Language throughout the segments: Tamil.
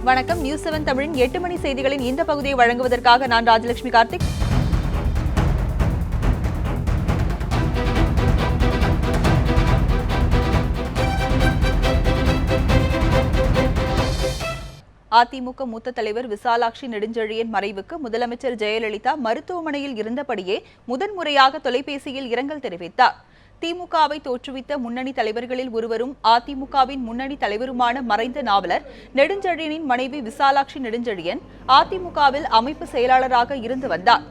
வணக்கம். நியூஸ் 7 தமிழின் 8 மணி செய்திகளின் இந்த பகுதியை வழங்குவதற்காக நான் ராஜலட்சுமி கார்த்திக். அதிமுக மூத்த தலைவர் விசாலாட்சி நெடுஞ்செழியன் மறைவுக்கு முதலமைச்சர் ஜெயலலிதா மருத்துவமனையில் இருந்தபடியே முதன்முறையாக தொலைபேசியில் இரங்கல் தெரிவித்தார். திமுகவை தோற்றுவித்த முன்னணி தலைவர்களில் ஒருவரும் அதிமுகவின் முன்னணி தலைவருமான மறைந்த நாவலர் நெடுஞ்செழியனின் மனைவி விசாலாட்சி நெடுஞ்செழியன் அதிமுகவில் அமைப்பு செயலாளராக இருந்து வந்தார்.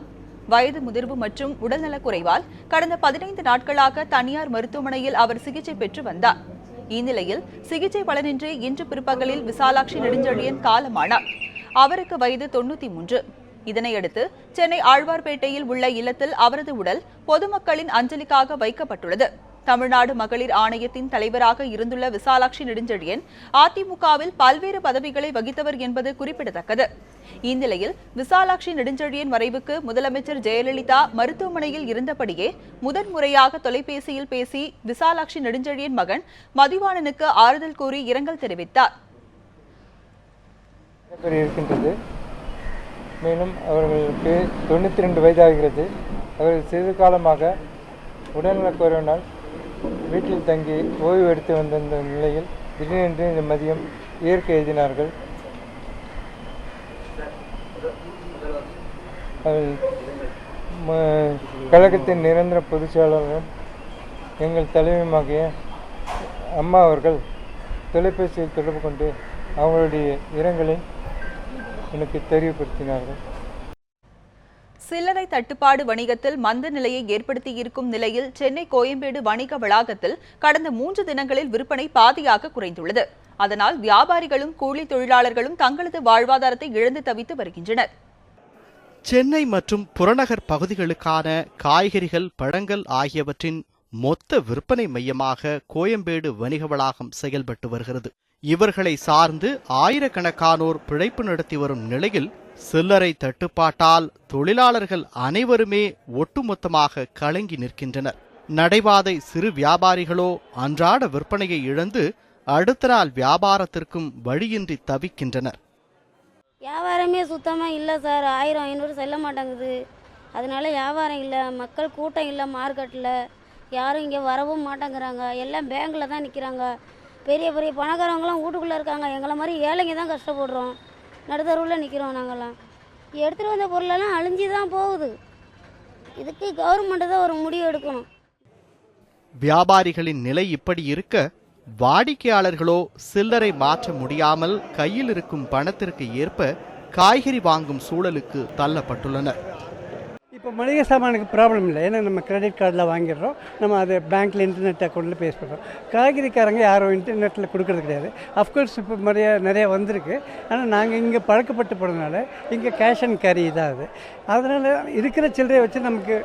வயது முதிர்வு மற்றும் உடல்நலக்குறைவால் கடந்த 15 நாட்களாக தனியார் மருத்துவமனையில் அவர் சிகிச்சை பெற்று வந்தார். இந்நிலையில் சிகிச்சை பலனின்றி இன்று பிற்பகலில் விசாலாட்சி நெடுஞ்செழியன் காலமானார். அவருக்கு வயது 93. இதனையடுத்து சென்னை ஆழ்வார்பேட்டையில் உள்ள இல்லத்தில் அவரது உடல் பொதுமக்களின் அஞ்சலிக்காக வைக்கப்பட்டுள்ளது. தமிழ்நாடு மகளிர் ஆணையத்தின் தலைவராக இருந்துள்ள விசாலாட்சி நெடுஞ்செழியன் அதிமுகவில் பல்வேறு பதவிகளை வகித்தவர் என்பது குறிப்பிடத்தக்கது. இந்நிலையில் விசாலாட்சி நெடுஞ்செழியன் மறைவுக்கு முதலமைச்சர் ஜெயலலிதா மருத்துவமனையில் இருந்தபடியே முதன்முறையாக தொலைபேசியில் பேசி விசாலாட்சி நெடுஞ்செழியன் மகன் மதிவாணனுக்கு ஆறுதல் கூறி இரங்கல் தெரிவித்தார். மேலும் அவர்களுக்கு 92 வயதாகிறது. அவர்கள் சிறிது காலமாக உடல்நலக்குறைவினால் வீட்டில் தங்கி ஓய்வு எடுத்து வந்த நிலையில் திடீரென்று இந்த மதியம் இயற்கை எழுதினார்கள். கழகத்தின் நிரந்தர பொதுச் செயலாளரும் எங்கள் தலைவருமாகிய அம்மா அவர்கள் தொலைபேசியில் தொடர்பு கொண்டு அவங்களுடைய இரங்கலை எனக்கு தெரியப்படுத்தினார்கள். சில்லறை தட்டுப்பாடு வணிகத்தில் மந்த நிலையை ஏற்படுத்தியிருக்கும் நிலையில் சென்னை கோயம்பேடு வணிக வளாகத்தில் கடந்த 3 தினங்களில் விற்பனை பாதியாக குறைந்துள்ளது. அதனால் வியாபாரிகளும் கூலி தொழிலாளர்களும் தங்களது வாழ்வாதாரத்தை இழந்து தவித்து வருகின்றனர். சென்னை மற்றும் புறநகர் பகுதிகளுக்கான காய்கறிகள், பழங்கள் ஆகியவற்றின் மொத்த விற்பனை மையமாக கோயம்பேடு வணிக வளாகம் செயல்பட்டு வருகிறது. இவர்களை சார்ந்து ஆயிரக்கணக்கானோர் பிழைப்பு நடத்தி வரும் நிலையில் சில்லறை தட்டுப்பாட்டால் தொழிலாளர்கள் அனைவருமே ஒட்டுமொத்தமாக கலங்கி நிற்கின்றனர். நடைபாதை சிறு வியாபாரிகளோ அன்றாட விற்பனையை இழந்து அடுத்த நாள் வியாபாரத்திற்கும் வழியின்றி தவிக்கின்றனர். வியாபாரமே சுத்தமாக இல்லை சார். 1000-500 செல்ல மாட்டேங்குது. அதனால வியாபாரம் இல்லை, மக்கள் கூட்டம் இல்லை, மார்க்கெட்டில் யாரும் இங்கே வரவும் மாட்டேங்கிறாங்க. எல்லாம் பேங்கில் தான் நிற்கிறாங்க. பெரிய பெரிய பணக்காரவங்களாம் வீட்டுக்குள்ளே இருக்காங்க. எங்களை மாதிரி ஏழைங்க தான் கஷ்டப்படுறோம். நடுத்தருவில் நிற்கிறோம். நாங்கள்லாம் எடுத்துகிட்டு வந்த பொருளெல்லாம் அழிஞ்சு தான் போகுது. இதுக்கு கவர்மெண்ட்டு தான் ஒரு முடிவு எடுக்கணும். வியாபாரிகளின் நிலை இப்படி இருக்க, வாடிக்கையாளர்களோ சில்லறை மாற்ற முடியாமல் கையில் இருக்கும் பணத்திற்கு ஏற்ப காய்கறி வாங்கும் சூழலுக்கு தள்ளப்பட்டுள்ளனர். இப்போ மளிகை சாமானுக்கு ப்ராப்ளம் இல்லை. ஏன்னா நம்ம கிரெடிட் கார்டில் வாங்கிடுறோம். நம்ம அதை பேங்க்கில் இன்டர்நெட் அக்கௌண்ட்டில் பேஸ் பண்ணுறோம். காய்கறிக்காரங்க யாரும் இன்டர்நெட்டில் கொடுக்கறது கிடையாது. அஃப்கோர்ஸ் இப்போ நிறைய வந்திருக்கு. ஆனால் நாங்கள் இங்கே பழக்கப்பட்டு போகிறதுனால இங்கே கேஷ் அண்ட் கேரி தான் அது. அதனால் இருக்கிற சில்லறையை வச்சு நமக்கு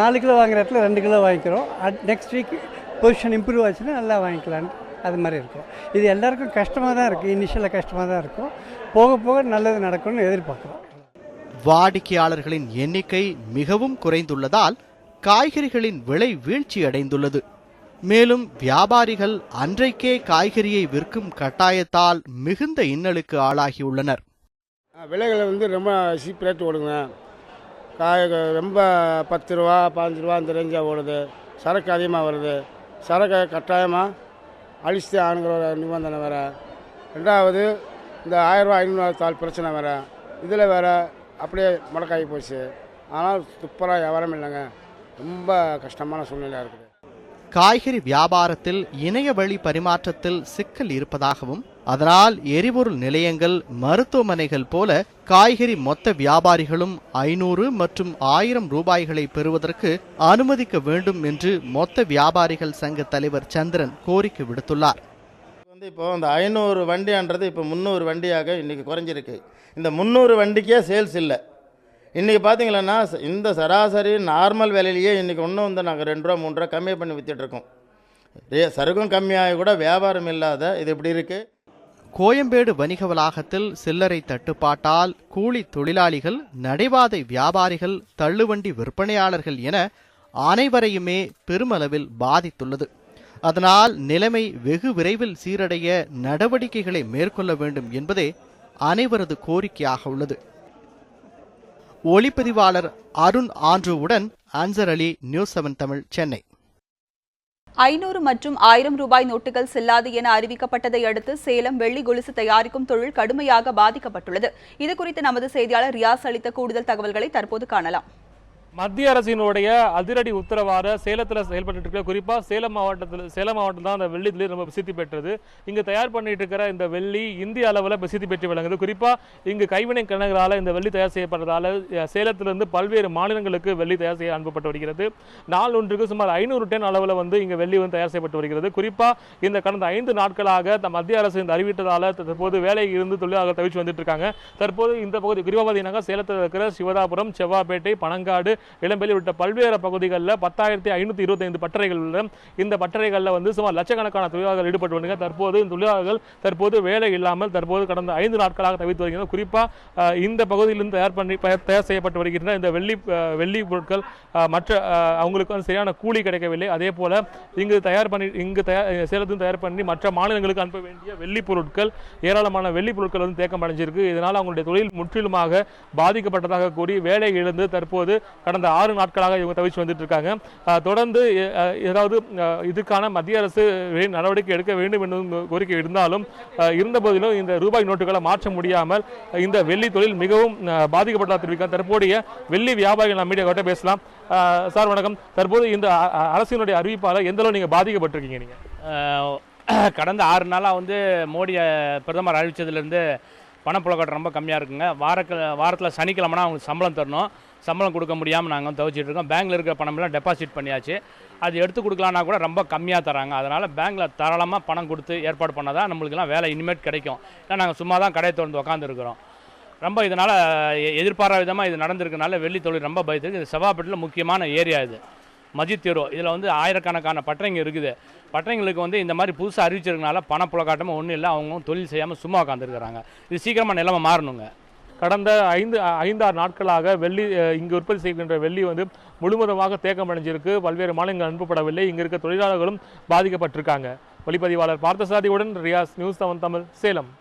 4 கிலோ வாங்குற இடத்துல 2 கிலோ வாங்கிக்கிறோம். நெக்ஸ்ட் வீக் பொசிஷன் இம்ப்ரூவ் ஆச்சுன்னா நல்லா வாங்கிக்கலான்னு அது மாதிரி இருக்கும். இது எல்லாருக்கும் கஷ்டமாக தான் இருக்குது. இனிஷியலாக கஷ்டமாக தான் இருக்கும். போக போக நல்லது நடக்கும்னு எதிர்பார்க்குறோம். வாடிக்கையாளர்களின் எண்ணிக்கை மிகவும் குறைந்துள்ளதால் காய்கறிகளின் விலை வீழ்ச்சி அடைந்துள்ளது. மேலும் வியாபாரிகள் அன்றைக்கே காய்கறியை விற்கும் கட்டாயத்தால் மிகுந்த இன்னலுக்கு ஆளாகியுள்ளனர். விலைகளை ரொம்ப சீப் ரேட் ஓடுங்க. ரொம்ப 10 ரூபா 15 ரூபா அந்த ரேஞ்சாக ஓடுது. சரக்கு அதிகமாக வருது. சரக்கு கட்டாயமாக அழிச்சு ஆணுங்கிற நிபந்தனை வேறு. ரெண்டாவது இந்த 1000-500 தாள் பிரச்சனை வேறு. இதில் வேறு அப்படியே முடக்காகி போச்சு. ஆனால் சூப்பராக வியாபாரம் இல்லைங்க. ரொம்ப கஷ்டமான சூழ்நிலையாக இருக்குது. காய்கறி வியாபாரத்தில் இணைய வழி பரிமாற்றத்தில் சிக்கல் இருப்பதாகவும், அதனால் எரிபொருள் நிலையங்கள், மருத்துவமனைகள் போல காய்கறி மொத்த வியாபாரிகளும் 500 மற்றும் 1000 ரூபாய்களை பெறுவதற்கு அனுமதிக்க வேண்டும் என்று மொத்த வியாபாரிகள் சங்க தலைவர் சந்திரன் கோரிக்கை விடுத்துள்ளார். இப்போ இந்த 500 வண்டின்றது இப்போ 300 வண்டியாக இன்றைக்கி குறைஞ்சிருக்கு. இந்த 300 வண்டிக்கே சேல்ஸ் இல்லை. இன்றைக்கி பார்த்தீங்களன்னா இந்த சராசரி நார்மல் விலையிலேயே இன்றைக்கி இன்னும் வந்து நாங்கள் 2 ரூபா 3 ரூபா கம்மியாக பண்ணி விற்றுட்ருக்கோம். சருக்கும் கம்மியாக கூட வியாபாரம் இல்லாத இது இப்படி இருக்குது. கோயம்பேடு வணிக வளாகத்தில் சில்லறை தட்டுப்பாட்டால் கூலி தொழிலாளிகள், நடைபாதை வியாபாரிகள், தள்ளுவண்டி விற்பனையாளர்கள் என அனைவரையுமே பெருமளவில் பாதித்துள்ளது. அதனால் நிலைமை வெகு விரைவில் சீரடைய நடவடிக்கைகளை மேற்கொள்ள வேண்டும் என்பதே அனைவரது கோரிக்கையாக உள்ளது. ஒளிப்பதிவாளர் அருண் ஆண்ட்ரூவுடன் அன்சர் அலி, நியூஸ் 7 தமிழ், சென்னை. 500 மற்றும் 1000 ரூபாய் நோட்டுகள் செல்லாது என அறிவிக்கப்பட்டதை அடுத்து சேலம் வெள்ளி கொலுசு தயாரிக்கும் தொழில் கடுமையாக பாதிக்கப்பட்டுள்ளது. இதுகுறித்து நமது செய்தியாளர் ரியாஸ் அளித்த கூடுதல் தகவல்களை தற்போது காணலாம். மத்திய அரசினுடைய அதிரடி உத்தரவாத சேலத்தில் செயல்பட்டு இருக்க, குறிப்பாக சேலம் மாவட்டத்தில் தான் அந்த வெள்ளி தொழில் ரொம்ப பிரசித்தி பெற்றது. இங்கு தயார் பண்ணிட்டு இருக்கிற இந்த வெள்ளி இந்திய அளவில் பிரசித்தி பெற்று விளங்குது. குறிப்பாக இங்கு கைவினை கலைஞர்களால் இந்த வெள்ளி தயார் செய்யப்படுறதால சேலத்திலிருந்து பல்வேறு மாநிலங்களுக்கு வெள்ளி தயார் செய்ய அனுப்பப்பட்டு வருகிறது. நாள் ஒன்றுக்கு சுமார் 500 டன் அளவில் இங்கே வெள்ளி தயார் செய்யப்பட்டு வருகிறது. குறிப்பாக இந்த கடந்த 5 நாட்களாக மத்திய அரசு இந்த அறிவித்ததால் தற்போது வேலையில் இருந்து தொழிலாளர்கள் தவிர்த்து வந்துட்டு இருக்காங்க. தற்போது இந்த பகுதி குறிப்பாக பார்த்தீங்கன்னா சேலத்தில் இருக்கிற சிவதாபுரம், செவ்வாப்பேட்டை, பனங்காடு, இளம்பெலி உள்ளிட்ட பல்வேறு பகுதிகளில் 10,525 பட்டறைகள் உள்ள இந்த பட்டறைகளில் சுமார் லட்சக்கணக்கான தொழிலாளர்கள் ஈடுபட்டு வருகிறார்கள். தற்போது இந்த தொழிலாளர்கள் வேலை இல்லாமல் தற்போது கடந்த 5 நாட்களாக தவிர்த்து வருகின்றனர். குறிப்பாக இந்த பகுதியிலிருந்து தயார் செய்யப்பட்டு வருகின்ற இந்த வெள்ளி பொருட்கள் மற்ற அவங்களுக்கு சரியான கூலி கிடைக்கவில்லை. அதே போல இங்கு சேலத்தில் தயார் பண்ணி மற்ற மாநிலங்களுக்கு அனுப்ப வேண்டிய வெள்ளி பொருட்கள், ஏராளமான வெள்ளி பொருட்கள் தேக்கம் அடைஞ்சிருக்கு. இதனால் அவங்களுடைய தொழில் முற்றிலுமாக பாதிக்கப்பட்டதாக கூறி வேலை இழந்து தற்போது கடந்த 6 நாட்களாக இவங்க தவிர்த்து வந்துட்டு இருக்காங்க. தொடர்ந்து ஏதாவது இதுக்கான மத்திய அரசு நடவடிக்கை எடுக்க வேண்டும் என்று கோரிக்கை இருந்தாலும் இருந்த போதிலும் இந்த ரூபாய் நோட்டுகளை மாற்ற முடியாமல் இந்த வெள்ளி தொழில் மிகவும் பாதிக்கப்பட்டதாக தெரிவிக்கிறார். தற்போதைய வெள்ளி வியாபாரிகள் நம்ம மீடியா கிட்ட பேசலாம். சார் வணக்கம். தற்போது இந்த அரசினுடைய அறிவிப்பால் எந்த அளவு நீங்க பாதிக்கப்பட்டிருக்கீங்க? நீங்க கடந்த 6 நாளாக மோடி பிரதமர் அறிவித்ததுலேருந்து பணப்புழக்கம் ரொம்ப கம்மியாக இருக்குங்க. வாரத்தில் சனிக்கிழமைனா அவங்களுக்கு சம்பளம் தரணும். சம்பளம் கொடுக்க முடியாமல் நாங்கள் தவிச்சிட்டு இருக்கோம். பேங்க்கில் இருக்கிற பணமெல்லாம் டெபாசிட் பண்ணியாச்சு. அது எடுத்து கொடுக்கலான்னா கூட ரொம்ப கம்மியாக தராங்க. அதனால் பேங்க்கில் தாராளமாக பணம் கொடுத்து ஏற்பாடு பண்ணால் தான் நம்மளுக்கெல்லாம் வேலை இனிமேட் கிடைக்கும். ஏன்னா நாங்கள் சும்மா தான் கடையை திறந்து உட்காந்துருக்கிறோம். ரொம்ப இதனால் எதிர்பாராத விதமாக இது நடந்திருக்கனால வெள்ளி தொழில் ரொம்ப பயத்துக்கு. இது செவ்வாப்பேட்டில் முக்கியமான ஏரியா இது, மஜித் தெரு. இதில் ஆயிரக்கணக்கான பட்டறைங்க இருக்குது. பட்டறைங்களுக்கு இந்த மாதிரி புதுசாக அறிவிச்சிருக்கனால பணப்புழக்காட்டமும் ஒன்றும் இல்லை. அவங்க தொழில் செய்யாமல் சும்மா உட்காந்துருக்கிறாங்க. இது சீக்கிரமாக நிலைமை மாறணுங்க. கடந்த 5-6 நாட்களாக வெள்ளி இங்கு உற்பத்தி செய்கின்ற வெள்ளி முழுவதுமாக தேக்கம் அடைஞ்சிருக்கு. பல்வேறு மாநிலங்கள் அனுப்பப்படவில்லை. இங்கு இருக்க தொழிலாளர்களும் பாதிக்கப்பட்டிருக்காங்க. ஒளிப்பதிவாளர் பார்த்தசாதியுடன் ரியாஸ், நியூஸ் 7 தமிழ், சேலம்.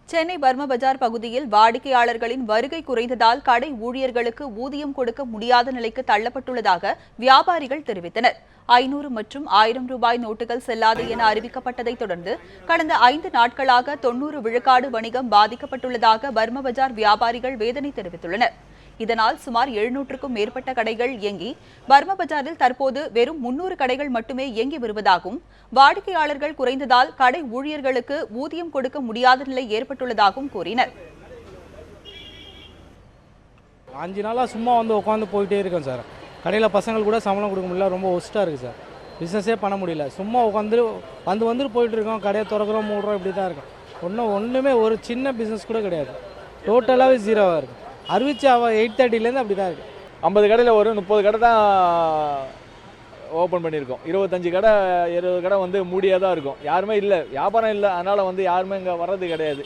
சென்னை பர்மா பஜார் பகுதியில் வாடிக்கையாளர்களின் வருகை குறைந்ததால் கடை ஊழியர்களுக்கு ஊதியம் கொடுக்க முடியாத நிலைக்கு தள்ளப்பட்டுள்ளதாக வியாபாரிகள் தெரிவித்தனர். 500 மற்றும் 1000 ரூபாய் நோட்டுகள் செல்லாது என அறிவிக்கப்பட்டதை தொடர்ந்து கடந்த 5 நாட்களாக 90 விழுக்காடு வணிகம் பாதிக்கப்பட்டுள்ளதாக பர்மா பஜார் வியாபாரிகள் வேதனை தெரிவித்துள்ளனர். இதனால் சுமார் 700க்கும் மேற்பட்ட கடைகள் இயங்கி பர்மா பஜாரில் தற்போது வெறும் 300 கடைகள் மட்டுமே இயங்கி வருவதாகவும், வாடிக்கையாளர்கள் குறைந்ததால் கடை ஊழியர்களுக்கு ஊதியம் கொடுக்க முடியாத நிலை ஏற்பட்டுள்ளதாகவும் கூறினர். 5 நாளாக சும்மா உட்காந்து போயிட்டே இருக்கோம் சார். கடையில் பசங்கள் கூட சம்பளம் கொடுக்க முடியல. ரொம்ப ஒஸ்ட்டாக இருக்குது சார். பிஸ்னஸே பண்ண முடியல. சும்மா வந்துட்டு போயிட்டு இருக்கோம். கடையை திறக்கிறோம், மூடுறோம், இப்படி தான் இருக்கும். ஒன்றுமே ஒரு சின்ன பிஸ்னஸ் கூட கிடையாது. டோட்டலாகவே ஜீரோவாக இருக்குது. அறிவிச்சு 8:30லேருந்து அப்படி தான் இருக்குது. 50 கடையில் ஒரு 30 கடை தான் ஓப்பன் பண்ணியிருக்கோம். 25 கடை 20 கடை மூடியாக தான் இருக்கும். யாருமே இல்லை, வியாபாரம் இல்லை. அதனால் யாருமே இங்கே வர்றது கிடையாது.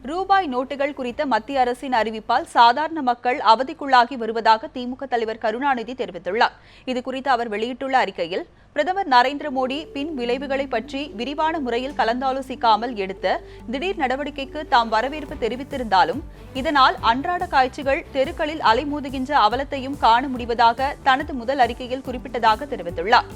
ரூபாய் நோட்டுகள் குறித்த மத்திய அரசின் அறிவிப்பால் சாதாரண மக்கள் அவதிக்குள்ளாகி வருவதாக திமுக தலைவர் கருணாநிதி தெரிவித்துள்ளார். இதுகுறித்து அவர் வெளியிட்டுள்ள அறிக்கையில், பிரதமர் நரேந்திர மோடி பின் விளைவுகளை பற்றி விரிவான முறையில் கலந்தாலோசிக்காமல் எடுத்த திடீர் நடவடிக்கைக்கு தாம் வரவேற்பு தெரிவித்திருந்தாலும் இதனால் அன்றாட காட்சிகள் தெருக்களில் அலைமோதுகின்ற அவலத்தையும் காண முடிவதாக தனது முதல் அறிக்கையில் குறிப்பிட்டதாக தெரிவித்துள்ளார்.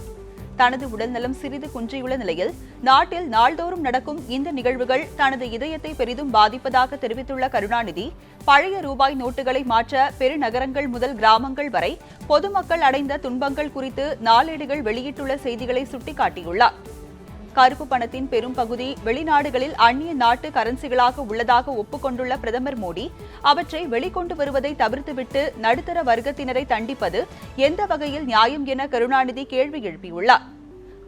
தனது உடல்நலம் சிறிது குன்றியுள்ள நிலையில் நாட்டில் நாள்தோறும் நடக்கும் இந்த நிகழ்வுகள் தனது இதயத்தை பெரிதும் பாதிப்பதாக தெரிவித்துள்ள கருணாநிதி, பழைய ரூபாய் நோட்டுகளை மாற்ற பெருநகரங்கள் முதல் கிராமங்கள் வரை பொதுமக்கள் அடைந்த துன்பங்கள் குறித்து நாளேடுகள் வெளியிட்டுள்ள செய்திகளை சுட்டிக்காட்டியுள்ளார். கருப்பு பணத்தின் பெரும் பகுதி வெளிநாடுகளில் அந்நிய நாட்டு கரன்சிகளாக உள்ளதாக ஒப்புக்கொண்டுள்ள பிரதமர் மோடி, அவற்றை வெளிக்கொண்டு வருவதை தவிர்த்துவிட்டு நடுத்தர வர்க்கத்தினரை தண்டிப்பது எந்த வகையில் நியாயம் என கருணாநிதி கேள்வி எழுப்பியுள்ளார்.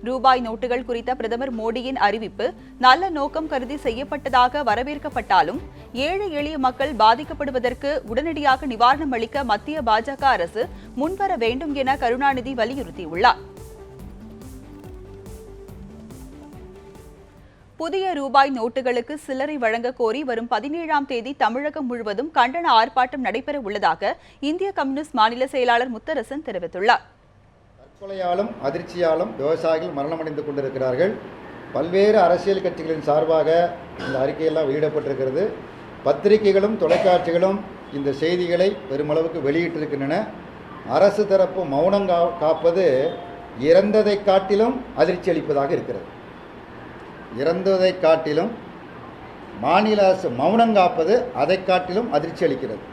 ரூபாய் நோட்டுகள் குறித்த பிரதமர் மோடியின் அறிவிப்பு நல்ல நோக்கம் கருதி செய்யப்பட்டதாக வரவேற்கப்பட்டாலும் ஏழை எளிய மக்கள் பாதிக்கப்படுவதற்கு உடனடியாக நிவாரணம் அளிக்க மத்திய பாஜக அரசு முன்வர வேண்டும் என கருணாநிதி வலியுறுத்தியுள்ளார். புதிய ரூபாய் நோட்டுகளுக்கு சில்லறை வழங்க கோரி வரும் 17ஆம் தேதி தமிழகம் முழுவதும் கண்டன ஆர்ப்பாட்டம் நடைபெற உள்ளதாக இந்திய கம்யூனிஸ்ட் மாநில செயலாளர் முத்தரசன் தெரிவித்துள்ளார். தற்கொலையாலும் அதிர்ச்சியாலும் விவசாயிகள் மரணமடைந்து கொண்டிருக்கிறார்கள். பல்வேறு அரசியல் கட்சிகளின் சார்பாக இந்த அறிக்கையெல்லாம் வெளியிடப்பட்டிருக்கிறது. பத்திரிகைகளும் தொலைக்காட்சிகளும் இந்த செய்திகளை பெருமளவுக்கு வெளியிட்டிருக்கின்றன. அரசு தரப்பு மௌனம் காப்பது இறந்ததை காட்டிலும் அதிர்ச்சி அளிப்பதாக இருக்கிறது. இறந்ததை காட்டிலும் மாநில அரசு மௌனம் காப்பது அதை காட்டிலும் அதிர்ச்சி அளிக்கிறது.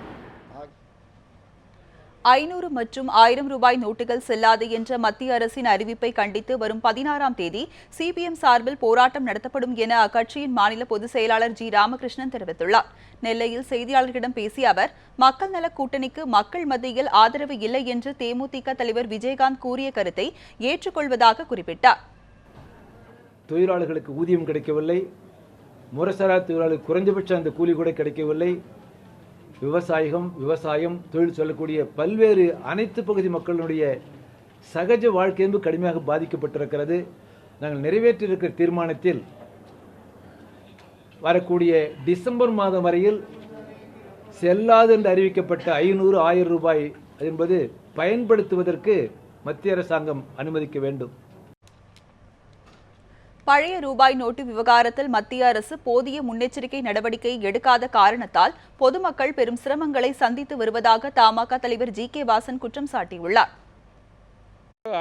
500 மற்றும் 1000 ரூபாய் நோட்டுகள் செல்லாது என்ற மத்திய அரசின் அறிவிப்பை கண்டித்து வரும் 16ஆம் தேதி சிபிஎம் சார்பில் போராட்டம் நடத்தப்படும் என அக்கட்சியின் மாநில பொதுச் செயலாளர் ஜி ராமகிருஷ்ணன் தெரிவித்துள்ளார். நெல்லையில் செய்தியாளர்களிடம் பேசிய அவர், மக்கள் நல கூட்டணிக்கு மக்கள் மத்தியில் ஆதரவு இல்லை என்று தேமுதிக தலைவர் விஜயகாந்த் கூறிய கருத்தை ஏற்றுக்கொள்வதாக குறிப்பிட்டார். தொழிலாளர்களுக்கு ஊதியம் கிடைக்கவில்லை, முறைசாரா தொழிலாளர்களுக்கு குறைந்தபட்ச அந்த கூலி கூட கிடைக்கவில்லை, விவசாயம் தொழில் சொல்லக்கூடிய பல்வேறு அனைத்து பகுதி மக்களுடைய சகஜ வாழ்க்கை என்பது கடுமையாக பாதிக்கப்பட்டிருக்கிறது. நாங்கள் நிறைவேற்றியிருக்கிற தீர்மானத்தில் வரக்கூடிய டிசம்பர் மாதம் வரையில் செல்லாது என்று அறிவிக்கப்பட்ட 500, 1000 ரூபாய் என்பது பயன்படுத்துவதற்கு மத்திய அரசாங்கம் அனுமதிக்க வேண்டும். பழைய ரூபாய் நோட்டு விவகாரத்தில் மத்திய அரசு போதிய முன்னெச்சரிக்கை நடவடிக்கை எடுக்காத காரணத்தால் பொதுமக்கள் பெரும் சிரமங்களை சந்தித்து வருவதாக தமாக தலைவர் ஜி.கே. வாசன் குற்றம் சாட்டியுள்ளார்.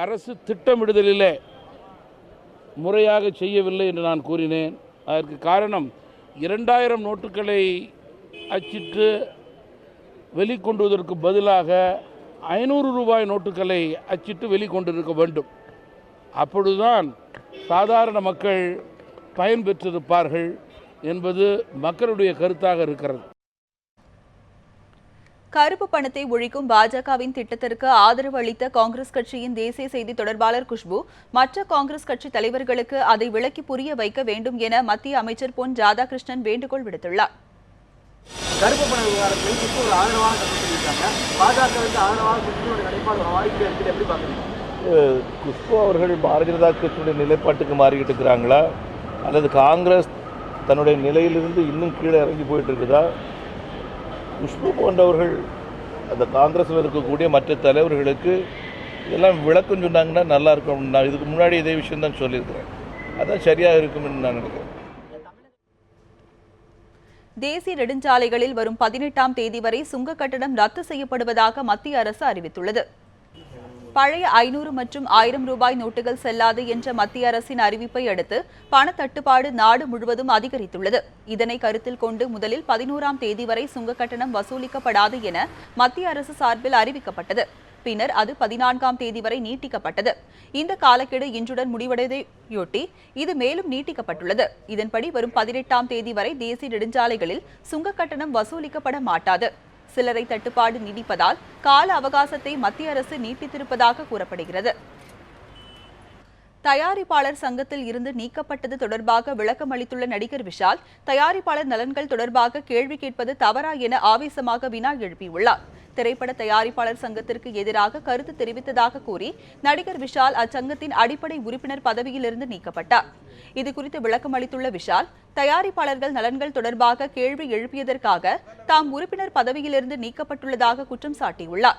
அரசு திட்டமிடுதலிலே முறையாக செய்யவில்லை என்று நான் கூறினேன். அதற்கு காரணம் 2000 நோட்டுகளை அச்சிட்டு வெளிக்கொண்டுவதற்கு பதிலாக 500 ரூபாய் நோட்டுகளை அச்சிட்டு வெளிக்கொண்டிருக்க வேண்டும். அப்பொழுதுதான் சாதாரண மக்கள் பயன்பெற்றிருப்பார்கள் என்பது மக்களுடைய கருத்தாக இருக்கிறது. கருப்பு பணத்தை ஒழிக்கும் பாஜகவின் திட்டத்திற்கு ஆதரவு அளித்த காங்கிரஸ் கட்சியின் தேசிய செய்தி தொடர்பாளர் குஷ்பு மற்ற காங்கிரஸ் கட்சி தலைவர்களுக்கு அதை விளக்கி புரிய வைக்க வேண்டும் என மத்திய அமைச்சர் பொன் ராதாகிருஷ்ணன் வேண்டுகோள் விடுத்துள்ளார். கருப்பு பண விவகாரத்தில் ஒரு ஆதரவான கருத்து சொல்லியிருக்காங்க. பாஜகவுக்கு ஆதரவாக குஷ்புவோட நிலைப்பாடு வாய்ப்பு இருக்குது, எப்படி பார்க்குறீங்க? குஷ்பு அவர்கள் பாரதிய ஜனதா கட்சியுடைய நிலைப்பாட்டுக்கு மாறிக்கிட்டு இருக்கிறாங்களா, அல்லது காங்கிரஸ் தன்னுடைய நிலையிலிருந்து இன்னும் கீழே இறங்கி போயிட்டு இருக்குதா? குஷ்பு போன்றவர்கள் அந்த காங்கிரஸில் இருக்கக்கூடிய மற்ற தலைவர்களுக்கு இதெல்லாம் விளக்கம் சொன்னாங்கன்னா நல்லா இருக்கும். நான் இதுக்கு முன்னாடி இதே விஷயம் தான் சொல்லியிருக்கிறேன். அதான் சரியாக இருக்கும்னு நான் நினைக்கிறேன். தேசிய நெடுஞ்சாலைகளில் வரும் 18ஆம் தேதி வரை சுங்க கட்டணம் ரத்து செய்யப்படுவதாக மத்திய அரசு அறிவித்துள்ளது. பழைய 500 மற்றும் 1000 ரூபாய் நோட்டுகள் செல்லாது என்ற மத்திய அரசின் அறிவிப்பை அடுத்து பணத்தட்டுப்பாடு நாடு முழுவதும் அதிகரித்துள்ளது. இதனை கருத்தில் கொண்டு முதலில் 11ஆம் தேதி வரை சுங்க கட்டணம் வசூலிக்கப்படாது என மத்திய அரசு சார்பில் அறிவிக்கப்பட்டது. பின்னர் அது 14ஆம் தேதி வரை நீட்டிக்கப்பட்டது. இந்த காலக்கெடு இன்றுடன் முடிவடைவதையொட்டி இது மேலும் நீட்டிக்கப்பட்டுள்ளது. இதன்படி வரும் 18ஆம் தேதி வரை தேசிய நெடுஞ்சாலைகளில் சுங்க கட்டணம் வசூலிக்கப்பட மாட்டாது. சில்லறை தட்டுப்பாடு நீடிப்பதால் கால அவகாசத்தை மத்திய அரசு நீட்டித்திருப்பதாக கூறப்படுகிறது. தயாரிப்பாளர் சங்கத்தில் இருந்து நீக்கப்பட்டது தொடர்பாக விளக்கம் அளித்துள்ள நடிகர் விஷால், தயாரிப்பாளர் நலன்கள் தொடர்பாக கேள்வி கேட்பது தவறா என ஆவேசமாக வினா எழுப்பியுள்ளார். திரைப்பட தயாரிப்பாளர் சங்கத்திற்கு எதிராக கருத்து தெரிவித்ததாக கூறி நடிகர் விஷால் அச்சங்கத்தின் அடிப்படை உறுப்பினர் பதவியிலிருந்து நீக்கப்பட்டார். இதுகுறித்து விளக்கம் அளித்துள்ள விஷால், தயாரிப்பாளர்கள் நலன்கள் தொடர்பாக கேள்வி எழுப்பியதற்காக தாம் உறுப்பினர் பதவியிலிருந்து நீக்கப்பட்டுள்ளதாக குற்றம் சாட்டியுள்ளார்.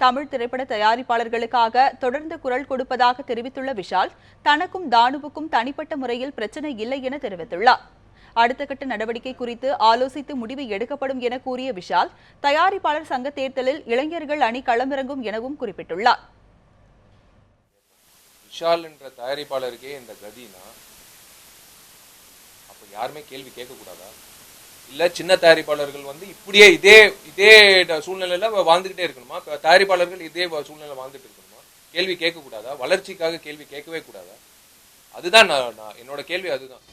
தமிழ் திரைப்பட தயாரிப்பாளர்களுக்காக தொடர்ந்து குரல் கொடுப்பதாக தெரிவித்துள்ள விஷால், தனக்கும் தானுவுக்கும் தனிப்பட்ட முறையில் பிரச்சனை இல்லை என தெரிவித்துள்ளார். அடுத்த கட்ட நடவடிக்கை குறித்து ஆலோசித்து முடிவு எடுக்கப்படும் என கூறிய விஷால், தயாரிப்பாளர் சங்க தேர்தலில் இளைஞர்கள் அணி களமிறங்கும் எனவும் குறிப்பிட்டுள்ளார். விஷால் என்ற தயாரிப்பாளருக்கே இந்த கதினா அப்ப யாருமே கேள்வி கேட்க கூடாதா? இல்ல சின்ன தயாரிப்பாளர்கள் இப்படியே இதே சூழ்நிலையில வாழ்ந்துகிட்டே இருக்கணுமா? தயாரிப்பாளர்கள் இதே சூழ்நிலை வாழ்ந்துட்டு இருக்கணுமா? கேள்வி கேட்க கூடாதா? வளர்ச்சிக்காக கேள்வி கேட்கவே கூடாதா? அதுதான் என்னோட கேள்வி. அதுதான்.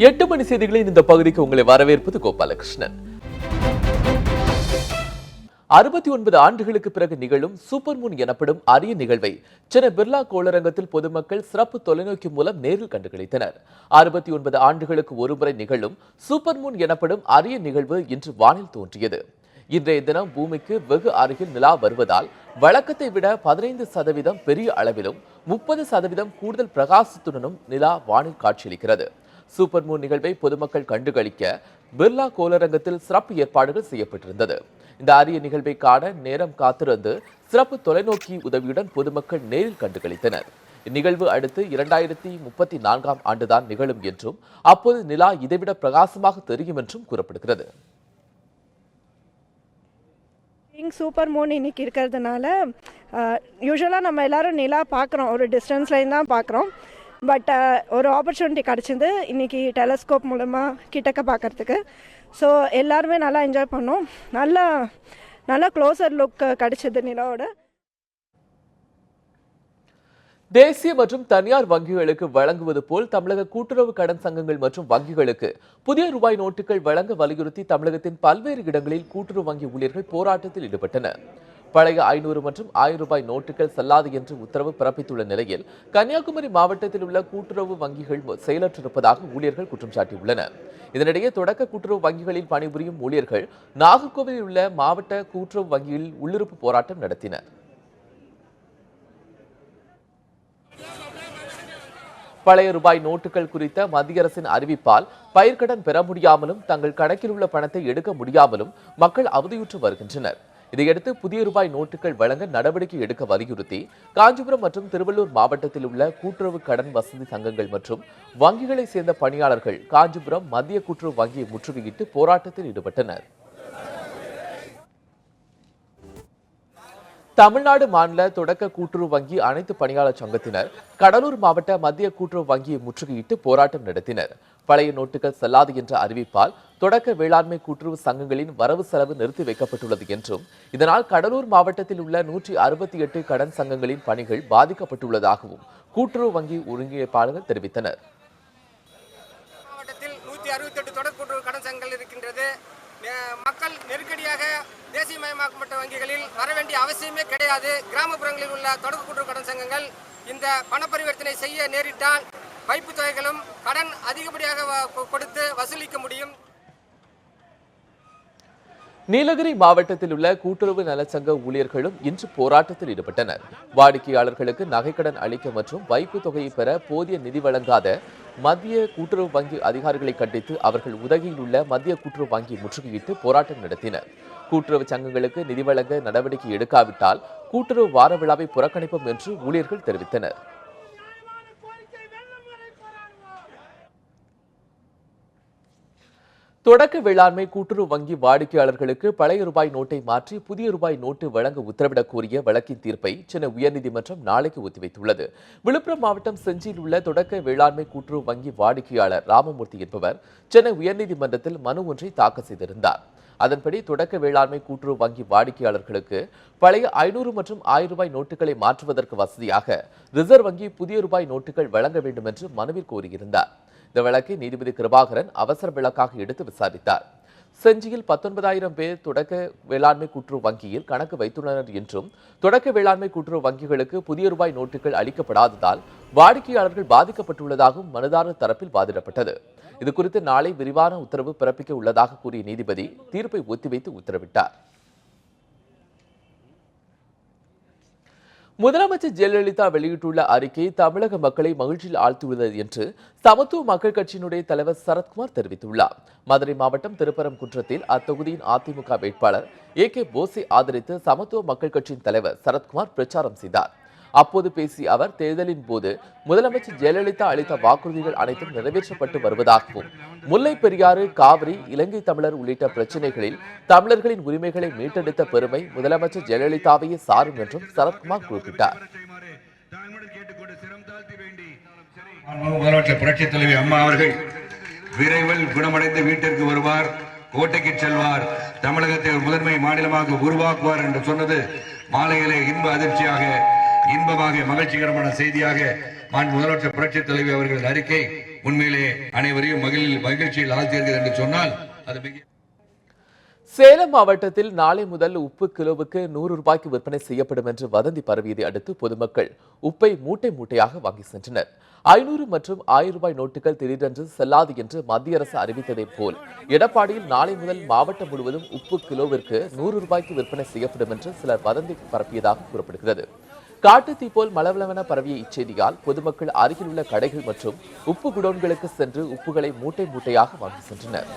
எட்டு மணி செய்திகளின் இந்த பகுதிக்கு உங்களை வரவேற்பது கோபாலகிருஷ்ணன். 69 ஆண்டுகளுக்கு பிறகு நிகழும் சூப்பர் மூன் எனப்படும் அரிய நிகழ்வை சென்னை பிர்லா கோளரங்கத்தில் பொதுமக்கள் சிறப்பு தொலைநோக்கி மூலம் நேரில் கண்டுகளித்தனர். 69 ஆண்டுகளுக்கு ஒருமுறை நிகழும் சூப்பர் மூன் எனப்படும் அரிய நிகழ்வு இன்று வானில் தோன்றியது. இன்றைய தினம் பூமிக்கு வெகு அருகில் நிலா வருவதால் வழக்கத்தை விட 15% பெரிய அளவிலும் 30% கூடுதல் பிரகாசத்துடனும் நிலா வானில் காட்சியளிக்கிறது. சூப்பர் மூன் நிகழ்வை பொதுமக்கள் கண்டுகளிக்க பிர்லா கோளரங்கத்தில் சிறப்பு ஏற்பாடுகள் செய்யப்பட்டிருந்தது. இந்த அரிய நிகழ்வை காண நேரம் காத்திருந்து சிறப்பு தொலைநோக்கி உதவியுடன் பொதுமக்கள் நேரில் கண்டுகளித்தனர். இந்நிகழ்வு அடுத்து 2034ஆம் ஆண்டுதான் நிகழும் என்றும் அப்போது நிலா இதைவிட பிரகாசமாக தெரியும் என்றும் கூறப்படுகிறது. சூப்பர் மூன் இன்னைக்கு இருக்கிறதுனால யூஸ்வலாக நம்ம எல்லாரும் நிலா பார்க்குறோம், ஒரு டிஸ்டன்ஸ்லேருந்து தான் பார்க்குறோம். பட் ஒரு ஆப்பர்ச்சுனிட்டி கிடச்சிது இன்னைக்கு டெலஸ்கோப் மூலமாக கிட்டக்க பார்க்கறதுக்கு. ஸோ எல்லாருமே நல்லா என்ஜாய் பண்ணோம். நல்லா க்ளோசர் லுக் கிடச்சிது நிலாவோட. தேசிய மற்றும் தனியார் வங்கிகளுக்கு வழங்குவது போல் தமிழக கூட்டுறவு கடன் சங்கங்கள் மற்றும் வங்கிகளுக்கு புதிய ரூபாய் நோட்டுகள் வழங்க வலியுறுத்தி தமிழகத்தின் பல்வேறு இடங்களில் கூட்டுறவு வங்கி ஊழியர்கள் போராட்டத்தில் ஈடுபட்டனர். பழைய 500 மற்றும் 1000 ரூபாய் நோட்டுகள் செல்லாது என்று உத்தரவு பிறப்பித்துள்ள நிலையில் கன்னியாகுமரி மாவட்டத்தில் உள்ள கூட்டுறவு வங்கிகள் செயலற்றிருப்பதாக ஊழியர்கள் குற்றம் சாட்டியுள்ளனர். இதனிடையே தொடக்க கூட்டுறவு வங்கிகளில் பணிபுரியும் ஊழியர்கள் நாகர்கோவிலில் உள்ள மாவட்ட கூட்டுறவு வங்கியில் உள்ளிருப்பு போராட்டம் நடத்தினர். பழைய ரூபாய் நோட்டுகள் குறித்த மத்திய அரசின் அறிவிப்பால் பயிர்க்கடன் பெற முடியாமலும் தங்கள் கணக்கில் உள்ள பணத்தை எடுக்க முடியாமலும் மக்கள் அவதியுற்று வருகின்றனர். இதையடுத்து புதிய ரூபாய் நோட்டுகள் வழங்க நடவடிக்கை எடுக்க வலியுறுத்தி காஞ்சிபுரம் மற்றும் திருவள்ளூர் மாவட்டத்தில் உள்ள கூட்டுறவு கடன் வசதி சங்கங்கள் மற்றும் வங்கிகளை சேர்ந்த பணியாளர்கள் காஞ்சிபுரம் மத்திய கூட்டுறவு வங்கியை முற்றுகையிட்டு போராட்டத்தில் ஈடுபட்டனர். தமிழ்நாடு மாநில தொடக்க கூட்டுறவு வங்கி அனைத்து பணியாளர் சங்கத்தினர் கடலூர் மாவட்ட மத்திய கூட்டுறவு வங்கியை முற்றுகையிட்டு போராட்டம் நடத்தினர். பழைய நோட்டுகள் செல்லாது என்ற அறிவிப்பால் தொடக்க வேளாண்மை கூட்டுறவு சங்கங்களின் வரவு செலவு நிறுத்தி வைக்கப்பட்டுள்ளது என்றும் இதனால் கடலூர் மாவட்டத்தில் உள்ள 168 கடன் சங்கங்களின் பணிகள் பாதிக்கப்பட்டுள்ளதாகவும் கூட்டுறவு வங்கி ஒருங்கிணைப்பாளர்கள் தெரிவித்தனர். மாவட்டத்தில் 168 தொடக்க கூட்டுறவு கடன் சங்கங்கள் இருக்கின்றது. மக்கள் நெருக்கடியாக தேசியமயமாக்கப்பட்ட வங்கிகளில் வர வேண்டிய அவசியமே கிடையாது. கிராமப்புறங்களில் உள்ள தொடக்க கூட்டுறவு கடன் சங்கங்கள் இந்த பண பரிவர்த்தனை செய்ய நேரிட்டால் வைப்பு தொகைகளும் கடன் அதிகப்படியாக கொடுத்து வசூலிக்க முடியும். நீலகிரி மாவட்டத்தில் உள்ள கூட்டுறவு நலச்சங்க ஊழியர்களும் இன்று போராட்டத்தில் ஈடுபட்டனர். வாடிக்கையாளர்களுக்கு நகைக்கடன் அளிக்க மற்றும் வைப்பு தொகையை பெற போதிய நிதி வழங்காத மத்திய கூட்டுறவு வங்கி அதிகாரிகளை கண்டித்து அவர்கள் உதகையில் உள்ள மத்திய கூட்டுறவு வங்கி முற்றுகையிட்டு போராட்டம் நடத்தினர். கூட்டுறவு சங்கங்களுக்கு நிதி வழங்க நடவடிக்கை எடுக்காவிட்டால் கூட்டுறவு வார விழாவை புறக்கணிப்போம் என்று ஊழியர்கள் தெரிவித்தனர். தொடக்க வேளாண்மை கூட்டுறவு வங்கி வாடிக்கையாளர்களுக்கு பழைய ரூபாய் நோட்டை மாற்றி புதிய ரூபாய் நோட்டு வழங்க உத்தரவிடக் கோரிய வழக்கின் தீர்ப்பை சென்னை உயர்நீதிமன்றம் நாளைக்கு ஒத்திவைத்துள்ளது. விழுப்புரம் மாவட்டம் செஞ்சியில் உள்ள தொடக்க வேளாண்மை கூட்டுறவு வங்கி வாடிக்கையாளர் ராமமூர்த்தி என்பவர் சென்னை உயர்நீதிமன்றத்தில் மனு ஒன்றை தாக்கல் செய்திருந்தார். அதன்படி தொடக்க வேளாண்மை கூட்டுறவு வங்கி வாடிக்கையாளர்களுக்கு பழைய 500 மற்றும் 1000 ரூபாய் நோட்டுகளை மாற்றுவதற்கு வசதியாக ரிசர்வ் வங்கி புதிய ரூபாய் நோட்டுகள் வழங்க வேண்டும் என்று மனுவில் கோரியிருந்தார். இந்த வழக்கை நீதிபதி கிருபாகரன் அவசர வழக்காக எடுத்து விசாரித்தார். செஞ்சியில் 19,000 பேர் தொடக்க வேளாண்மை கூட்டுறவு வங்கியில் கணக்கு வைத்துள்ளனர் என்றும் தொடக்க வேளாண்மை கூட்டுறவு வங்கிகளுக்கு புதிய ரூபாய் நோட்டுகள் அளிக்கப்படாததால் வாடிக்கையாளர்கள் பாதிக்கப்பட்டுள்ளதாகவும் மனுதாரர் தரப்பில் வாதிடப்பட்டது. இதுகுறித்து நாளை விரிவான உத்தரவு பிறப்பிக்க உள்ளதாக கூறிய நீதிபதி தீர்ப்பை ஒத்திவைத்து உத்தரவிட்டார். முதலமைச்சர் ஜெயலலிதா வெளியிட்டுள்ள அறிக்கை தமிழக மக்களை மகிழ்ச்சியில் ஆழ்த்தியுள்ளது என்று சமத்துவ மக்கள் கட்சியினுடைய தலைவர் சரத்குமார் தெரிவித்துள்ளார். மதுரை மாவட்டம் திருப்பரங்குன்றத்தில் அத்தொகுதியின் அதிமுக வேட்பாளர் AK போஸை ஆதரித்து சமத்துவ மக்கள் கட்சியின் தலைவர் சரத்குமார் பிரச்சாரம் செய்தார். அப்போது பேசிய அவர் தேர்தலின் போது முதலமைச்சர் ஜெயலலிதா அளித்த வாக்குறுதிகள் அனைத்தும் நிறைவேற்றப்பட்டு வருவதாகவும் முல்லை பெரியாறு காவிரி இலங்கை தமிழர் உள்ளிட்ட பிரச்சினைகளில் தமிழர்களின் உரிமைகளை மீட்டெடுத்த பெருமை முதலமைச்சர் ஜெயலலிதாவையே சாரும் என்றும் சரத்குமார் குறிப்பிட்டார். முதலமைச்சர் புரட்சித் தலைவி அம்மா அவர்கள் விரைவில் குணமடைந்து வீட்டிற்கு வருவார், கோட்டைக்கு செல்வார், தமிழகத்தை ஒரு முதன்மை மாநிலமாக உருவாக்குவார் என்று சொன்னது மாலையிலே இன்ப அதிர்ச்சியாக இன்பமாக மகிழ்ச்சிகரமான செய்தியாக முதலமைச்சர் புரட்சித் தலைவி அவர்கள் அறிக்கை உண்மையிலே அனைவரையும் மகிழ்ச்சியில் ஆழ்த்தியது என்று சொன்னால் அது சேலம் மாவட்டத்தில் நாளை முதல் உப்பு கிலோவுக்கு 100 ரூபாய்க்கு விற்பனை செய்யப்படும் என்று வதந்தி பரவியதை அடுத்து பொதுமக்கள் உப்பை மூட்டை மூட்டையாக வாங்கி சென்றனர். 500 மற்றும் 1000 ரூபாய் நோட்டுகள் திடீரென்று செல்லாது என்று மத்திய அரசு அறிவித்ததை போல் எடப்பாடியில் நாளை முதல் மாவட்டம் முழுவதும் உப்பு கிலோவிற்கு 100 ரூபாய்க்கு விற்பனை செய்யப்படும் என்று சிலர் வதந்தி பரப்பியதாக கூறப்படுகிறது. காட்டுத்தீ போல் மளவளவென பரவிய இச்செய்தியால் பொதுமக்கள் அருகில் உள்ள கடைகள் மற்றும் உப்பு குடோன்களுக்கு சென்று உப்புகளை மூட்டை மூட்டையாக வாங்கி சென்றனர்.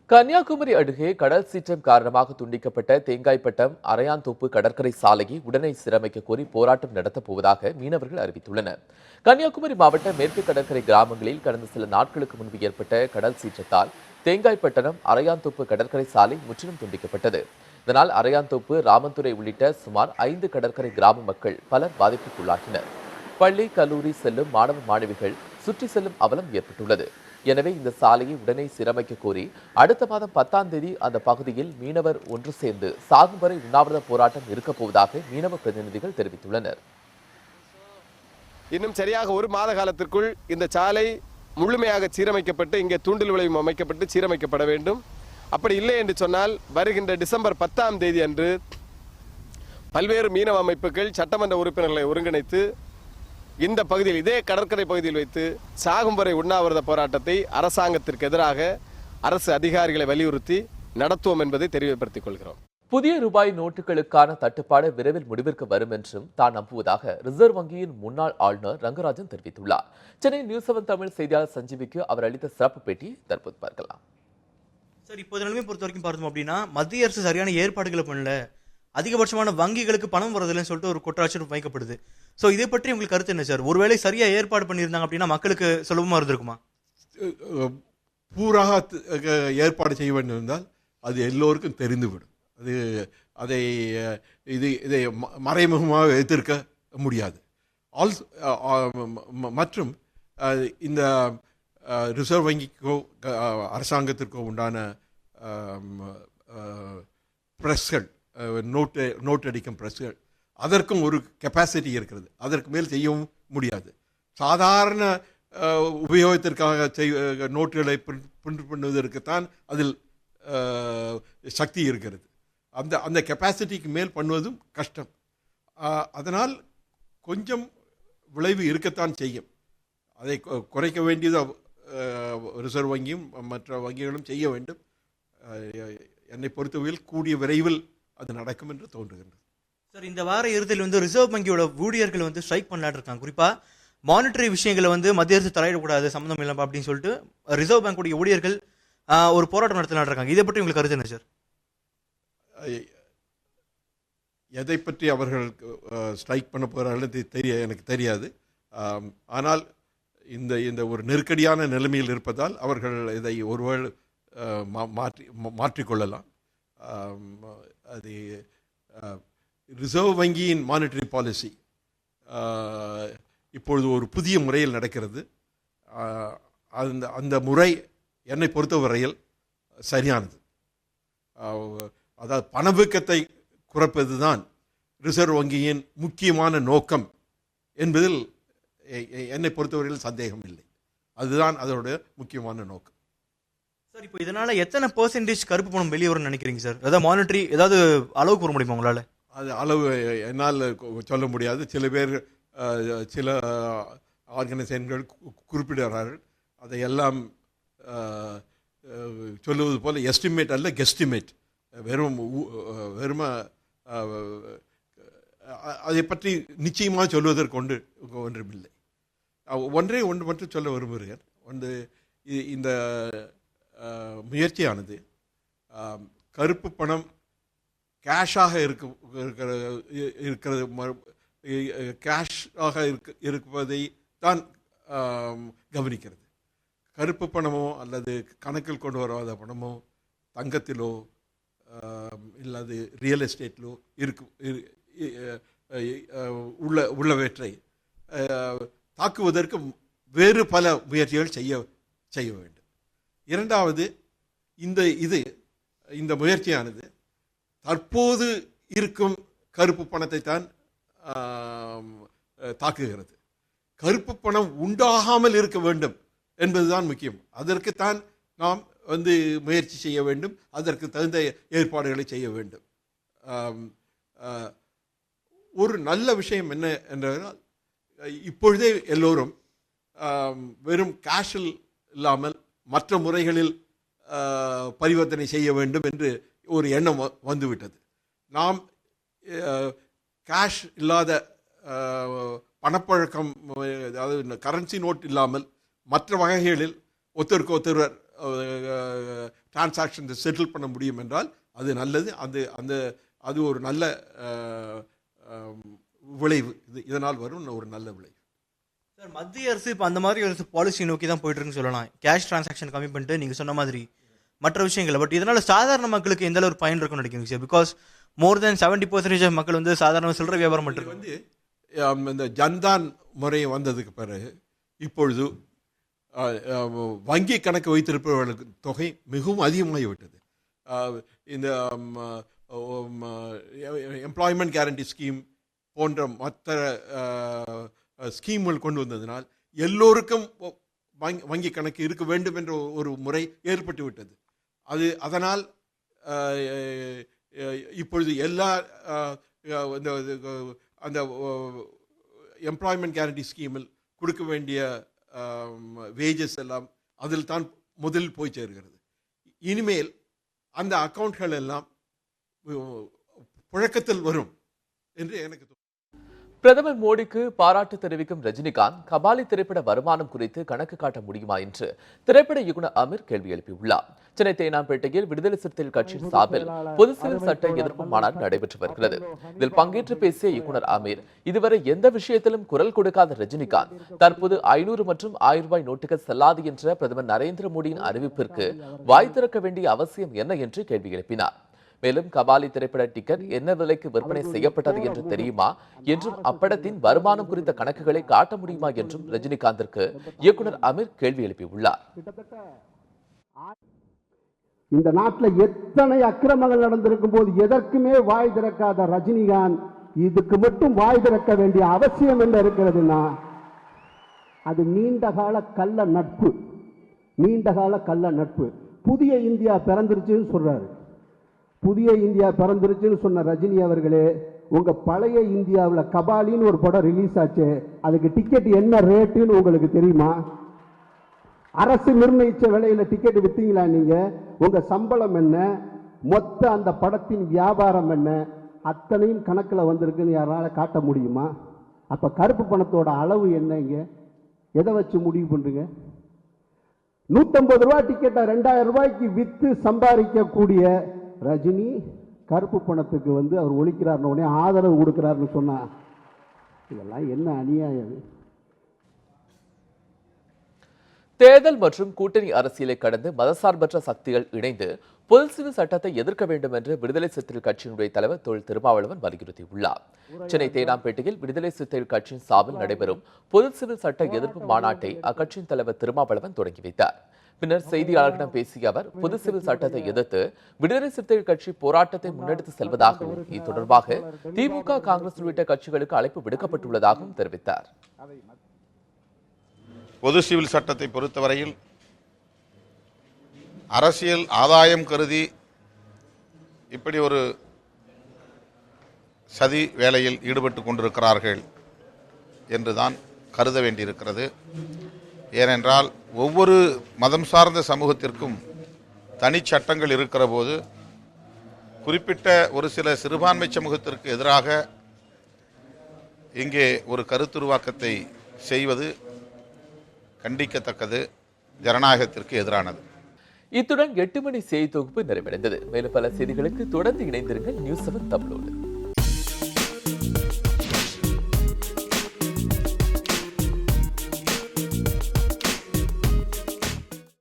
கன்னியாகுமரி அருகே கடல் சீற்றம் காரணமாக துண்டிக்கப்பட்ட தேங்காய்பட்டம் அரையாந்தோப்பு கடற்கரை சாலையை உடனே சீரமைக்க கோரி போராட்டம் நடத்தப் போவதாக மீனவர்கள் அறிவித்துள்ளனர். கன்னியாகுமரி மாவட்ட மேற்கு கடற்கரை கிராமங்களில் கடந்த சில நாட்களுக்கு முன்பு ஏற்பட்ட கடல் சீற்றத்தால் தேங்காய்பட்டணம் அரையாந்தோப்பு கடற்கரை சாலை முற்றிலும் துண்டிக்கப்பட்டது. இதனால் அரையாந்தோப்பு, ராமந்துறை உள்ளிட்ட சுமார் 5 கடற்கரை கிராம மக்கள் பலர் பாதிப்புக்குள்ளாகினர். பள்ளி, கல்லூரி செல்லும் மாணவ மாணவிகள் சுற்றி செல்லும் அவலம் ஏற்பட்டுள்ளது. எனவே இந்த சாலையை உடனே சீரமைக்க கோரி அடுத்த மாதம் 10ஆம் தேதி அந்த பகுதியில் மீனவர் ஒன்று சேர்ந்து சாகும் வரை உண்ணாவிரத போராட்டம் இருக்கப் போவதாக மீனவ பிரதிநிதிகள் தெரிவித்துள்ளனர். இன்னும் சரியாக ஒரு மாத காலத்திற்குள் இந்த சாலை முழுமையாக சீரமைக்கப்பட்டு இங்கே தூண்டில் விளைவும் அமைக்கப்பட்டு சீரமைக்கப்பட வேண்டும். அப்படி இல்லை என்று சொன்னால் வருகின்ற டிசம்பர் 10ஆம் தேதி அன்று பல்வேறு மீனவ அமைப்புகள் சட்டமன்ற உறுப்பினர்களை ஒருங்கிணைத்து இந்த பகுதியில், இதே கடற்கரை பகுதியில் வைத்து சாகும் வரை உண்ணாவிரத போராட்டத்தை அரசாங்கத்திற்கு எதிராக அரசு அதிகாரிகளை வலியுறுத்தி நடத்துவோம் என்பதை தெரியப்படுத்திக் கொள்கிறோம். புதிய ரூபாய் நோட்டுகளுக்கான தட்டுப்பாடு விரைவில் முடிவிற்கு வரும் என்றும் தான் நம்புவதாக ரிசர்வ் வங்கியின் முன்னாள் ஆளுநர் ரங்கராஜன் தெரிவித்துள்ளார். சென்னை நியூஸ் 7 தமிழ் செய்தியாளர் சஞ்சீவிக்கு அவர் அளித்த சிறப்பு பேட்டி தற்போது பார்க்கலாம். சார், இப்போது நிலைமை பொறுத்த வரைக்கும் பார்த்தோம் அப்படின்னா மத்திய அரசு சரியான ஏற்பாடுகளை பண்ணல, அதிகபட்சமான வங்கிகளுக்கு பணம் வரதில்லைன்னு சொல்லிட்டு ஒரு குற்றச்சாட்டு வைக்கப்படுது. ஸோ இதை பற்றி உங்களுக்கு கருத்து என்ன சார்? ஒருவேளை சரியா ஏற்பாடு பண்ணியிருந்தாங்க அப்படின்னா மக்களுக்கு சுலபமா இருந்திருக்குமா? பூராக ஏற்பாடு செய்ய வேண்டியிருந்தால் அது எல்லோருக்கும் தெரிந்துவிடும். இதை மறைமுகமாக எதிர்க்க முடியாது. மற்றும் இந்த ரிசர்வ் வங்கிக்கோ அரசாங்கத்திற்கோ உண்டான பிரஸ்கள், நோட் அடிக்கும் பிரஸ்கள், அதற்கும் ஒரு கெப்பாசிட்டி இருக்கிறது. அதற்கு மேல் செய்யவும் முடியாது. சாதாரண உபயோகத்திற்காக நோட்டுகளை பிரிண்ட் பண்ணுவதற்குத்தான் அதில் சக்தி இருக்கிறது. அந்த கெப்பாசிட்டிக்கு மேல் பண்ணுவதும் கஷ்டம். அதனால் கொஞ்சம் விளைவு இருக்கத்தான் செய்யும். அதை குறைக்க வேண்டியது ரிசர்வ் வங்கியும் மற்ற வங்கிகளும் செய்ய வேண்டும். என்னை பொறுத்தவரையில் கூடிய விரைவில் அது நடக்கும் என்று தோன்றுகின்றது. சார், இந்த வார இறுதியில் ரிசர்வ் வங்கியோட ஊழியர்கள் ஸ்ட்ரைக் பண்ணலான்னு இருக்காங்க. குறிப்பா மானிட்டரி விஷயங்களை மத்திய அரசு தலையிடக்கூடாது, சம்மந்தம் இல்லாம அப்படின்னு சொல்லிட்டு ரிசர்வ் பேங்குடைய ஊழியர்கள் ஒரு போராட்டம் நடத்தலான்னு இருக்காங்க. இதை பற்றி உங்களுக்கு கருத்து என்ன சார்? எதை பற்றி அவர்கள் ஸ்ட்ரைக் பண்ண போகிறார்கள் எனக்கு தெரியாது. ஆனால் இந்த ஒரு நெருக்கடியான நிலைமையில் இருப்பதால் அவர்கள் இதை ஒருவேளை மாற்றிக்கொள்ளலாம். அது ரிசர்வ் வங்கியின் மானிட்டரி பாலிசி இப்பொழுது ஒரு புதிய முறையில் நடக்கிறது. அந்த முறை என்னை பொறுத்தவரையில் சரியானது. அதாவது பணவீக்கத்தை குறைப்பது தான் ரிசர்வ் வங்கியின் முக்கியமான நோக்கம் என்பதில் என்னை பொறுத்தவரையில் சந்தேகம் இல்லை. அதுதான் அதோட முக்கியமான நோக்கம். சார், இப்போ இதனால எத்தனை % கருப்பு பணம் வெளியே வரும்னு நினைக்கிறீங்க சார்? அதாவது மானிட்டரி ஏதாவது அளவு கூற முடியுமா உங்களால்? அது அளவு என்னால் சொல்ல முடியாது. சில பேர், சில ஆர்கனைசேஷன்கள் குறிப்பிடுகிறார்கள். அதையெல்லாம் சொல்லுவது போல எஸ்டிமேட் அல்ல, கெஸ்டிமேட். வெறும் அதை பற்றி நிச்சயமாக சொல்வதற்கு ஒன்றுமில்லை. ஒன்று மட்டும் சொல்ல விரும்புகிறேன். இந்த முயற்சியானது கருப்பு பணம் கேஷாக இருக்கிறது கேஷாக இருப்பதை தான் கவனிக்கிறது. கருப்பு பணமோ அல்லது கணக்கில் கொண்டு வராத பணமோ தங்கத்திலோ இல்லாது ரியல் எஸ்டேட்டிலோ உள்ளவற்றை தாக்குவதற்கு வேறு பல முயற்சிகள் செய்ய வேண்டும். இரண்டாவது, இந்த முயற்சியானது தற்போது இருக்கும் கருப்பு பணத்தை தான் தாக்குகிறது. கருப்பு பணம் உண்டாகாமல் இருக்க வேண்டும் என்பதுதான் முக்கியம். அதற்குத்தான் நாம் முயற்சி செய்ய வேண்டும். அதற்கு தகுந்த ஏற்பாடுகளை செய்ய வேண்டும். ஒரு நல்ல விஷயம் என்ன என்றால், இப்பொழுதே எல்லோரும் வெறும் கேஷில் இல்லாமல் மற்ற முறைகளில் பரிவர்த்தனை செய்ய வேண்டும் என்று ஒரு எண்ணம் வந்துவிட்டது. நாம் கேஷ் இல்லாத பணப்பழக்கம், அதாவது கரன்சி நோட் இல்லாமல் மற்ற வகைகளில் ஒருத்தருக்கு ஒருத்தர் டிரான்சாக்ஷன் செட்டில் பண்ண முடியும் என்றால் அது நல்லது. அது ஒரு நல்ல விளைவு. இதனால் வரும் ஒரு நல்ல விளைவு. சார், மத்திய அரசு இப்போ அந்த மாதிரி ஒரு பாலிசி நோக்கி தான் போயிட்டு இருக்குன்னு சொல்லலாம். கேஷ் டிரான்சாக்ஷன் கம்மி பண்ணிட்டு நீங்கள் சொன்ன மாதிரி மற்ற விஷயங்கள். பட் இதனால் சாதாரண மக்களுக்கு எந்த அளவு பயன் இருக்குன்னு நினைக்கிறீங்க சார்? பிகாஸ் மோர் தென் 70% மக்கள் வந்து சாதாரண சில்லறை வியாபாரம் பண்ணுறது. வந்து இந்த ஜன்தான் முறை வந்ததுக்கு பிறகு இப்பொழுது வங்கி கணக்கு வைத்திருப்பவர்களுக்கு தொகை மிகவும் அதிகமாகிவிட்டது. இந்த எம்ப்ளாய்மெண்ட் கேரண்டி ஸ்கீம் போன்ற மற்ற ஸ்கீம்கள் கொண்டு வந்ததினால் எல்லோருக்கும் வங்கி கணக்கு இருக்க வேண்டும் என்ற ஒரு முறை ஏற்பட்டு விட்டது. அதனால் இப்பொழுது எல்லா அந்த எம்ப்ளாய்மெண்ட் கேரண்டி ஸ்கீமில் கொடுக்க வேண்டிய வேஜஸ் எல்லாம் அதில் தான் முதலில் போய் சேர்கிறது. இனிமேல் அந்த அக்கவுண்ட்கள் எல்லாம் புழக்கத்தில் வரும் என்று எனக்கு தோன்றும். பிரதமர் மோடிக்கு பாராட்டு தெரிவிக்கும் ரஜினிகாந்த் கபாலி திரைப்பட வருமானம் குறித்து கணக்கு காட்ட முடியுமா என்று திரைப்பட இயக்குனர் அமீர் கேள்வி எழுப்பியுள்ளார். சென்னை தேனாம்பேட்டையில் விடுதலை சிறுத்தைகள் கட்சியின் சார்பில் பொது சிவில் சட்ட எதிர்ப்பு மாநாடு நடைபெற்று வருகிறது. இதில் பங்கேற்று பேசிய இயக்குனர் அமீர், இதுவரை எந்த விஷயத்திலும் குரல் கொடுக்காத ரஜினிகாந்த் தற்போது 500 மற்றும் 1000 ரூபாய் நோட்டுகள் செல்லாது என்ற பிரதமர் நரேந்திர மோடியின் அறிவிப்பிற்கு வாய் திறக்க வேண்டிய அவசியம் என்ன என்று கேள்வி எழுப்பினார். மேலும் கபாலி திரைப்பட டிக்கெட் என்ன விலைக்கு விற்பனை செய்யப்பட்டது என்று தெரியுமா என்றும் அப்படத்தின் வருமானம் குறித்த கணக்குகளை காட்ட முடியுமா என்றும் ரஜினிகாந்திற்கு இயக்குனர் அமீர் கேள்வி எழுப்பியுள்ளார். இந்த நாட்டில் எத்தனை அக்கிரமங்கள் நடந்திருக்கும் போது எதற்குமே வாய் திறக்காத ரஜினிகாந்த் இதுக்கு மட்டும் வாய் திறக்க வேண்டிய அவசியம் என்ன இருக்கிறதுனா அது நீண்டகால கள்ள நட்பு. நீண்டகால கள்ள நட்பு. புதிய இந்தியா பிறந்துருச்சுன்னு சொல்றாரு. புதிய இந்தியா பிறந்துருச்சுன்னு சொன்ன ரஜினி அவர்களே, உங்க பழைய இந்தியாவில் கபாலின்னு ஒரு படம் ரிலீஸ் ஆச்சு, அதுக்கு டிக்கெட் என்ன ரேட்டுன்னு உங்களுக்கு தெரியுமா? அரசு நிர்ணயிச்ச விலையில டிக்கெட் வித்தீங்களா நீங்க? உங்க சம்பளம் என்ன, மொத்த அந்த படத்தின் வியாபாரம் என்ன, அத்தனையும் கணக்கில் வந்திருக்குன்னு யாரால காட்ட முடியுமா? அப்ப கருப்பு பணத்தோட அளவு என்னங்க? எதை வச்சு முடிவு பண்றீங்க? 150 ரூபாய் டிக்கெட்டை 2000 ரூபாய்க்கு வித்து சம்பாதிக்கக்கூடிய ரஜினி கருப்பு பணத்துக்கு வந்து அவர் ஒழிக்கிறார்னு உடனே ஆதரவு கொடுக்கிறாருன்னு சொன்னா இதெல்லாம் என்ன அநியாயம்? தேர்தல் மற்றும் கூட்டணி அரசியலை கடந்து மதசார்பற்ற சக்திகள் இணைந்து பொது சிவில் சட்டத்தை எதிர்க்க வேண்டும் என்று விடுதலை சிறுத்தைகள் கட்சியினுடைய தலைவர் தொல் திருமாவளவன் வலியுறுத்தியுள்ளார். சென்னை தேனாம்பேட்டையில் விடுதலை சிறுத்தைகள் கட்சியின் சார்பில் நடைபெறும் பொது சிவில் சட்ட எதிர்ப்பு மாநாட்டை அக்கட்சியின் தலைவர் திருமாவளவன் தொடங்கி வைத்தார். பின்னர் செய்தியாளர்களிடம் பேசிய அவர் பொது சிவில் சட்டத்தை எதிர்த்து விடுதலை சிறுத்தைகள் கட்சி போராட்டத்தை முன்னெடுத்து செல்வதாகவும் இது தொடர்பாக திமுக, காங்கிரஸ் உள்ளிட்ட கட்சிகளுக்கு அழைப்பு விடுக்கப்பட்டுள்ளதாகவும் தெரிவித்தார். பொது சிவில் சட்டத்தை பொறுத்தவரையில் அரசியல் ஆதாயம் கருதி இப்படி ஒரு சதி வேலையில் ஈடுபட்டு கொண்டிருக்கிறார்கள் என்றுதான் கருத வேண்டியிருக்கிறது. ஏனென்றால் ஒவ்வொரு மதம் சார்ந்த சமூகத்திற்கும் தனி சட்டங்கள் இருக்கிற போது குறிப்பிட்ட ஒரு சில சிறுபான்மை சமூகத்திற்கு எதிராக இங்கே ஒரு கருத்துருவாக்கத்தை செய்வது கண்டிக்கத்தக்கது, ஜனநாயகத்திற்கு எதிரானது. இத்துடன் 8 மணி செய்தி தொகுப்பு நிறைவடைந்தது. மேலும் பல செய்திகளுக்கு தொடர்ந்து இணைந்திருங்கள் நியூஸ் 7 தமிழோடு.